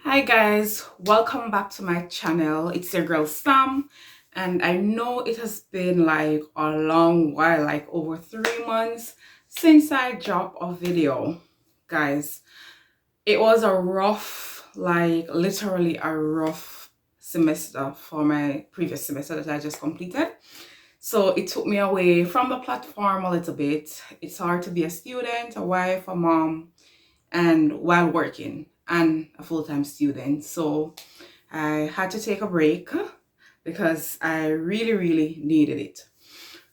Hi guys, welcome back to my channel. It's your girl Sam, and I know it has been like a long while, like over 3 months since I dropped a video. Guys, it was a rough, like literally a rough semester for my previous semester that I just completed. So it took me away from the platform a little bit. It's hard to be a student, a wife, a mom, and while working and a full-time student. So I had to take a break because I really needed it.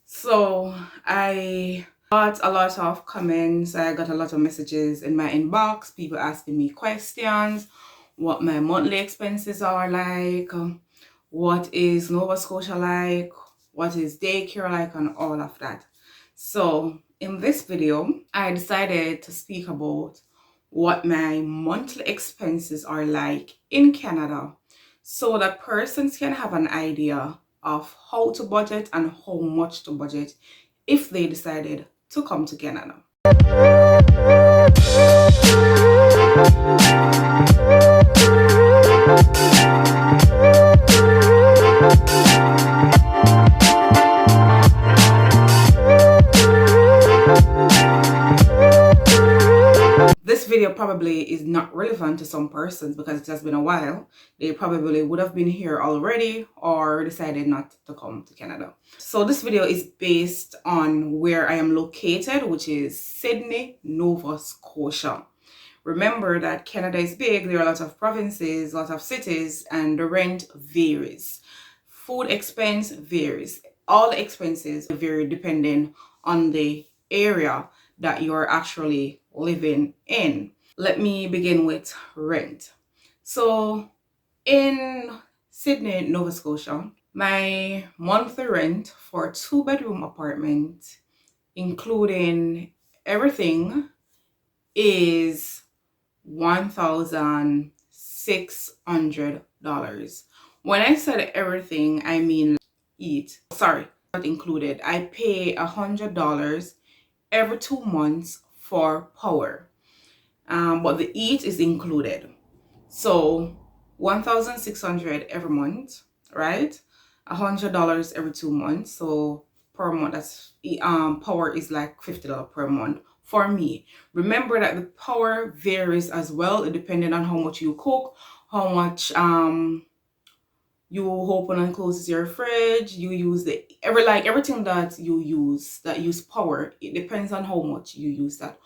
So I got a lot of comments, I got a lot of messages in my inbox, people asking me questions, what my monthly expenses are like, what is Nova Scotia like, what is daycare like, and all of that. So in this video, I decided to speak about what my monthly expenses are like in Canada so that persons can have an idea of how to budget and how much to budget if they decided to come to Canada. This video probably is not relevant to some persons because it has been a while. They probably would have been here already or decided not to come to Canada. So this video is based on where I am located, which is Sydney, Nova Scotia. Remember that Canada is big, there are a lot of provinces, a lot of cities, and the rent varies. Food expense varies. All the expenses vary depending on the area that you're actually living in. Let me begin with rent. So in Sydney, Nova Scotia, my monthly rent for a 2-bedroom apartment, including everything, is $1,600. When I said everything, I mean eat. Sorry, not included. I pay $100 every 2 months for power, but the eat is included. So 1,600 every month, right? $100 every 2 months. So per month, that's power is like $50 per month for me. Remember that the power varies as well, depending on how much you cook, how much you open and closes your fridge, you use everything that you use power. It depends on how much you use that.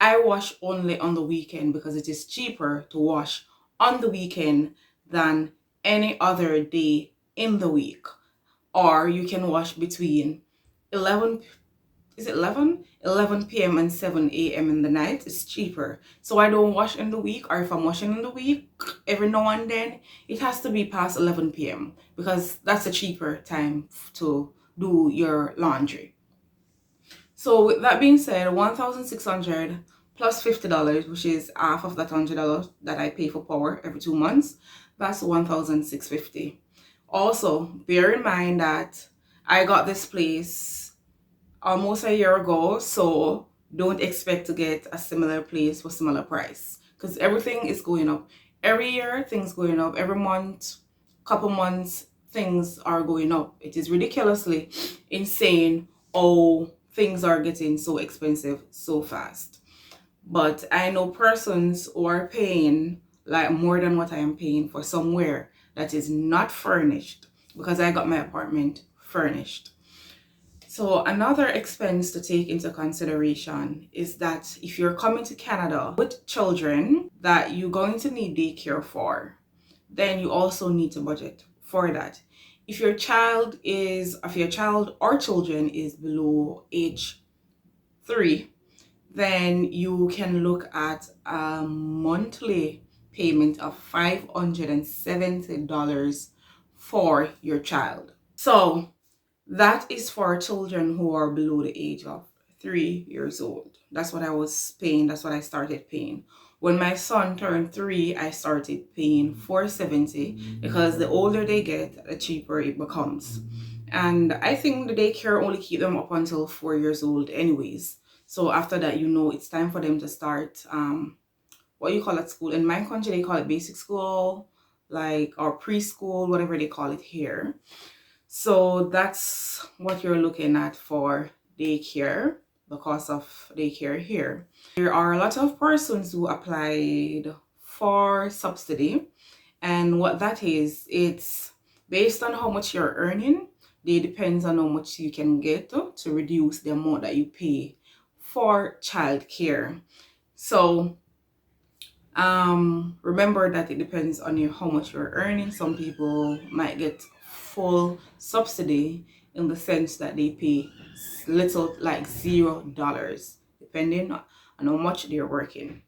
I wash only on the weekend because it is cheaper to wash on the weekend than any other day in the week. Or you can wash between 11 p.m. and 7 a.m. in the night. It's cheaper. So I don't wash in the week, or if I'm washing in the week, every now and then, it has to be past 11 p.m. because that's a cheaper time to do your laundry. So with that being said, 1,600 plus $50, which is half of that $100 that I pay for power every 2 months, that's 1,650. Also, bear in mind that I got this place almost a year ago, so don't expect to get a similar place for similar price because everything is going up. Every year, things going up. Every month, couple months, things are going up. It is ridiculously insane how things are getting so expensive so fast. But I know persons who are paying like more than what I am paying for somewhere that is not furnished because I got my apartment furnished. So another expense to take into consideration is that if you're coming to Canada with children that you're going to need daycare for, then you also need to budget for that. If your child or children is below age 3, then you can look at a monthly payment of $570 for your child. So that is for children who are below the age of 3 years old. That's what I was paying. That's what I started paying. When my son turned 3, I started paying $470 because the older they get, the cheaper it becomes. And I think the daycare only keep them up until 4 years old anyways. So after that, it's time for them to start what you call at school. In my country, they call it basic school, like, or preschool, whatever they call it here. So that's what you're looking at for daycare, the cost of daycare here. There are a lot of persons who applied for subsidy, and what that is, it's based on how much you're earning. It depends on how much you can get to reduce the amount that you pay for childcare. So remember that it depends on you how much you're earning. Some people might get full subsidy in the sense that they pay little, like $0, depending on how much they're working.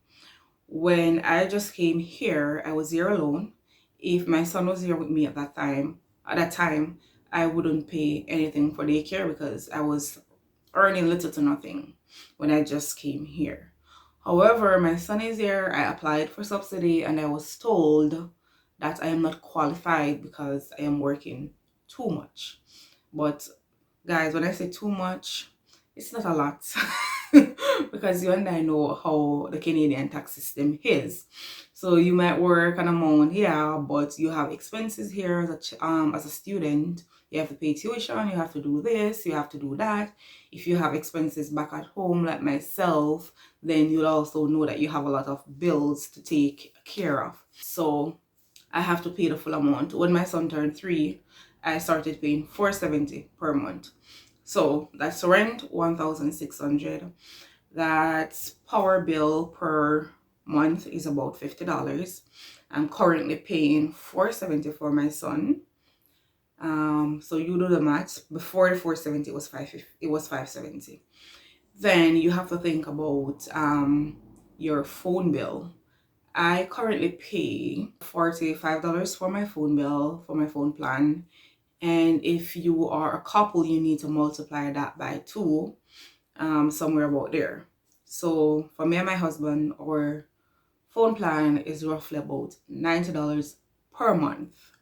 When I just came here, I was here alone. If my son was here with me at that time, I wouldn't pay anything for daycare because I was earning little to nothing when I just came here. However, my son is here. I applied for subsidy and I was told that I am not qualified because I am working too much. But guys, when I say too much, it's not a lot because you and I know how the Canadian tax system is. So you might work an amount here, but you have expenses here as a student. You have to pay tuition, you have to do this, you have to do that. If you have expenses back at home like myself, then you'll also know that you have a lot of bills to take care of. So I have to pay the full amount. When my son turned 3, I started paying $470 per month. So that's rent, $1,600. That's power bill per month is about $50. I'm currently paying $470 for my son. So you do the math. Before the $470 it was $570. Then you have to think about your phone bill. I currently pay $45 for my phone bill, for my phone plan. And if you are a couple, you need to multiply that by 2, somewhere about there. So for me and my husband, our phone plan is roughly about $90 per month.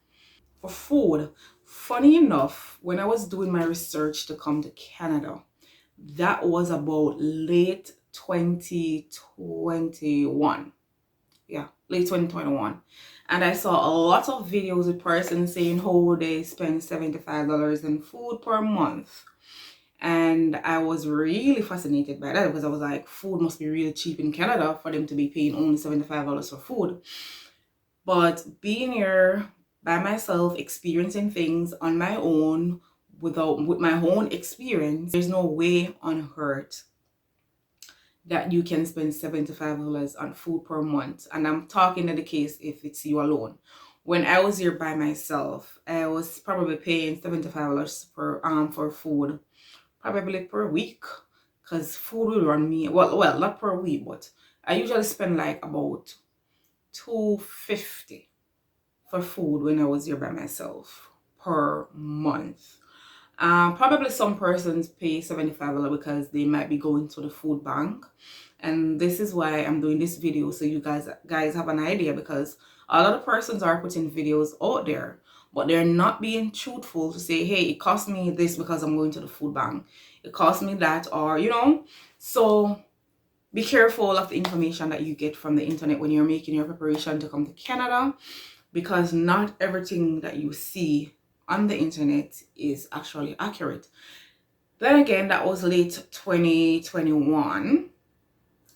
For food, funny enough, when I was doing my research to come to Canada, that was about late 2021. Yeah, late 2021. And I saw a lot of videos with persons saying how they spend $75 in food per month. And I was really fascinated by that because I was like, food must be really cheap in Canada for them to be paying only $75 for food. But being here by myself, experiencing things on my own, with my own experience, there's no way on earth that you can spend $75 on food per month. And I'm talking in the case if it's you alone. When I was here by myself, I was probably paying $75 for food, probably per week, because food will run me, well, not per week, but I usually spend like about $250 for food when I was here by myself per month. Probably some persons pay $75 because they might be going to the food bank. And this is why I'm doing this video, so you guys have an idea, because a lot of persons are putting videos out there, but they're not being truthful to say, hey, it cost me this because I'm going to the food bank. It cost me that, or, you know. So be careful of the information that you get from the internet when you're making your preparation to come to Canada, because not everything that you see on the internet is actually accurate. Then again, that was late 2021.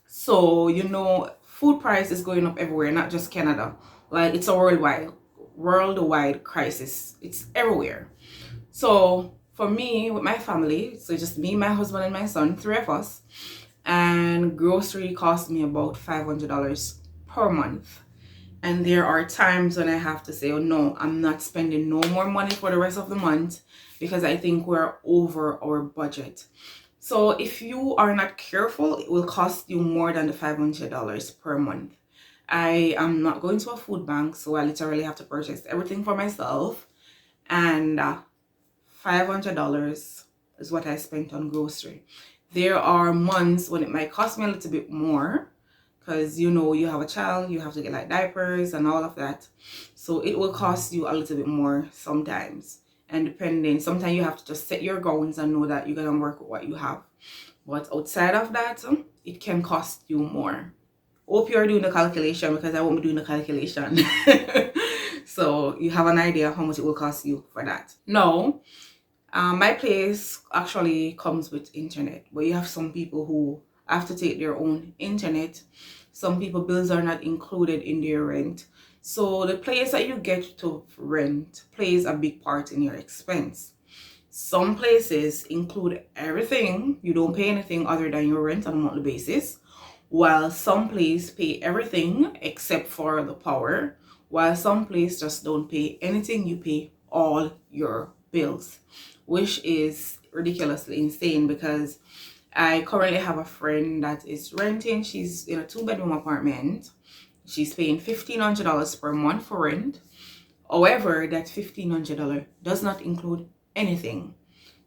So, you know, food price is going up everywhere, not just Canada. Like, it's a worldwide crisis. It's everywhere. So for me, with my family, so just me, my husband, and my son, 3 of us, and grocery cost me about $500 per month. And there are times when I have to say, oh no, I'm not spending no more money for the rest of the month because I think we're over our budget. So if you are not careful, it will cost you more than the $500 per month. I am not going to a food bank, so I literally have to purchase everything for myself. And $500 is what I spent on grocery. There are months when it might cost me a little bit more, because you know, you have a child, you have to get like diapers and all of that. So it will cost you a little bit more sometimes. And depending, sometimes you have to just set your goals and know that you're gonna work with what you have. But outside of that, it can cost you more. Hope you're doing the calculation, because I won't be doing the calculation. So you have an idea how much it will cost you for that. No, my place actually comes with internet, but you have some people who have to take their own internet. Some people bills are not included in their rent. So the place that you get to rent plays a big part in your expense. Some places include everything. You don't pay anything other than your rent on a monthly basis, while some places pay everything except for the power, while some places just don't pay anything. You pay all your bills, which is ridiculously insane, because I currently have a friend that is renting. She's in a 2-bedroom apartment. She's paying $1,500 per month for rent. However, that $1,500 does not include anything.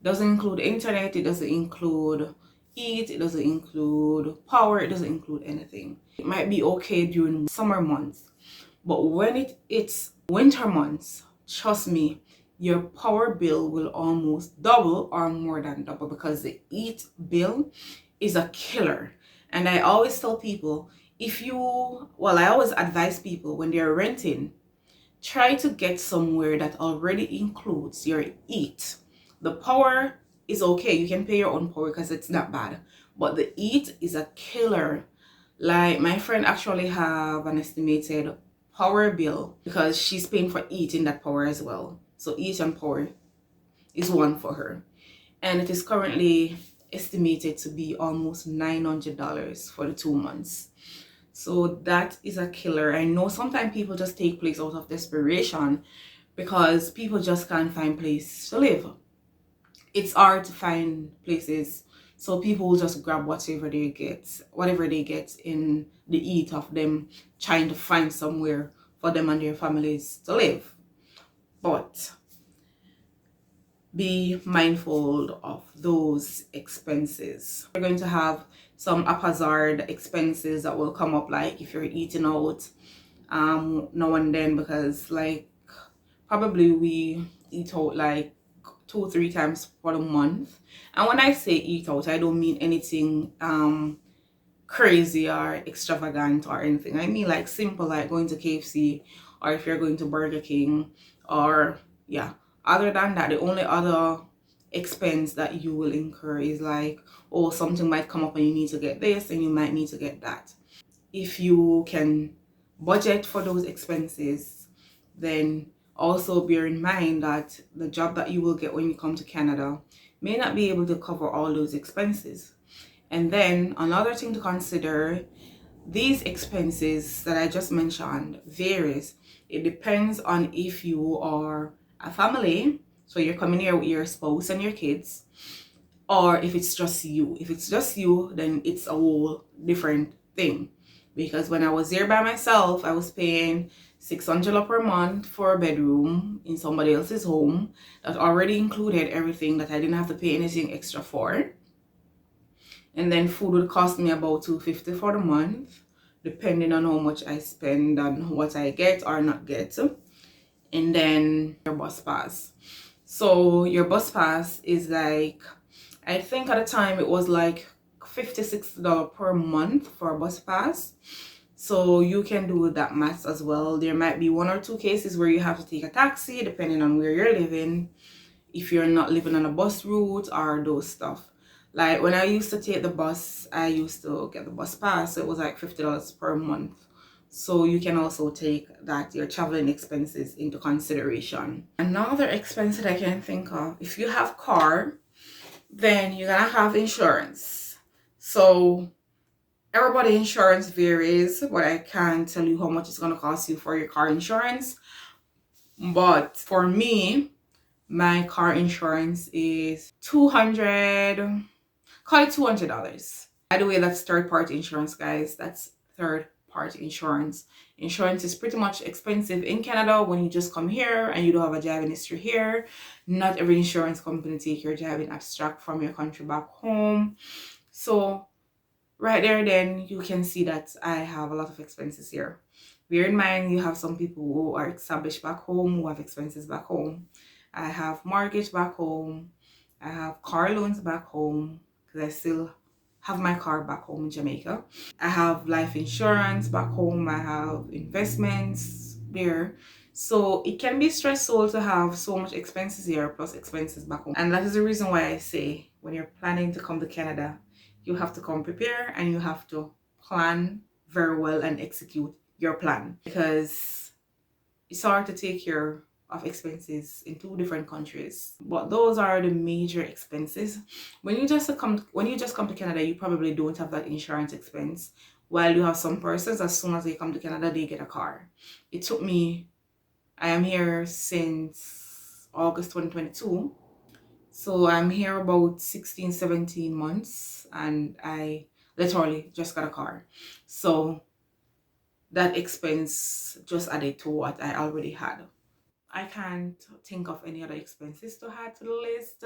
Doesn't include internet, it doesn't include heat, it doesn't include power, it doesn't include anything. It might be okay during summer months, but when it's winter months, trust me, your power bill will almost double or more than double, because the heat bill is a killer. And I always tell people, I always advise people when they're renting, try to get somewhere that already includes your heat. The power is okay, you can pay your own power because it's not bad, but the heat is a killer. Like, my friend actually have an estimated power bill because she's paying for heat in that power as well. So heat and power is one for her, and it is currently estimated to be almost $900 for the 2 months. So that is a killer. I know sometimes people just take place out of desperation because people just can't find place to live. It's hard to find places, so people will just grab whatever they get in the heat of them trying to find somewhere for them and their families to live. But be mindful of those expenses. You're going to have some haphazard expenses that will come up, like if you're eating out now and then, because like probably we eat out like 2-3 times for the month. And when I say eat out, I don't mean anything crazy or extravagant or anything. I mean like simple, like going to KFC, or if you're going to Burger King, or yeah. Other than that, the only other expense that you will incur is like, oh, something might come up and you need to get this and you might need to get that. If you can budget for those expenses, then also bear in mind that the job that you will get when you come to Canada may not be able to cover all those expenses. And then another thing to consider, these expenses that I just mentioned varies. It depends on if you are a family, so you're coming here with your spouse and your kids, or if it's just you. If it's just you, then it's a whole different thing. Because when I was here by myself, I was paying $600 per month for a bedroom in somebody else's home that already included everything that I didn't have to pay anything extra for. And then food would cost me about $250 for the month, depending on how much I spend and what I get or not get. And then your bus pass. So your bus pass is like, I think at the time it was like $56 per month for a bus pass. So you can do that math as well. There might be 1 or 2 cases where you have to take a taxi depending on where you're living, if you're not living on a bus route or those stuff. Like when I used to take the bus, I used to get the bus pass. So it was like $50 per month. So you can also take that, your traveling expenses, into consideration. Another expense that I can think of, if you have car, then you're gonna have insurance. So everybody insurance varies, but I can't tell you how much it's gonna cost you for your car insurance. But for me, my car insurance is $200, call it $200. By the way, that's third-party insurance, guys. That's third-party insurance. Insurance is pretty much expensive in Canada when you just come here and you don't have a driving history here. Not every insurance company take your driving abstract from your country back home. So right there, then you can see that I have a lot of expenses here. Bear in mind, you have some people who are established back home who have expenses back home. I have mortgage back home. I have car loans back home because I still have my car back home in Jamaica. I have life insurance back home. I have investments there. So it can be stressful to have so much expenses here plus expenses back home. And that is the reason why I say when you're planning to come to Canada, you have to come prepared and you have to plan very well and execute your plan, because it's hard to take care of expenses in two different countries. But those are the major expenses. When you just come to Canada, you probably don't have that insurance expense. While you have some persons, as soon as they come to Canada, they get a car. It took me, I am here since August 2022. So I'm here about 16, 17 months, and I literally just got a car. So that expense just added to what I already had. I can't think of any other expenses to add to the list.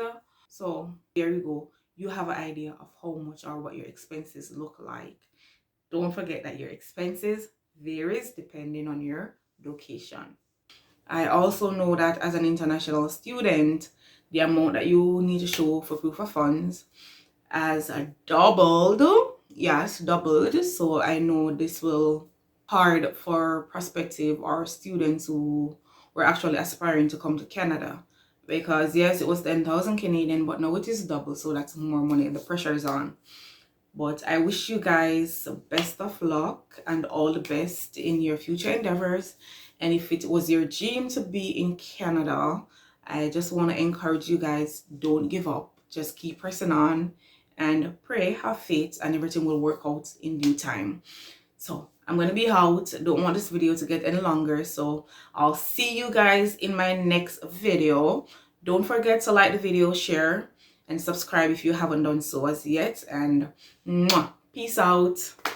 So there you go. You have an idea of how much or what your expenses look like. Don't forget that your expenses varies depending on your location. I also know that as an international student, the amount that you need to show for proof of funds has doubled. Yes, doubled. So I know this will hard for prospective or students who were actually aspiring to come to Canada, because yes, it was 10,000 Canadian, but now it is double, so that's more money. The pressure is on. But I wish you guys best of luck and all the best in your future endeavors. And if it was your dream to be in Canada, I just want to encourage you guys, don't give up. Just keep pressing on and pray, have faith, and everything will work out in due time. So I'm going to be out. Don't want this video to get any longer. So I'll see you guys in my next video. Don't forget to like the video, share, and subscribe if you haven't done so as yet. And peace out.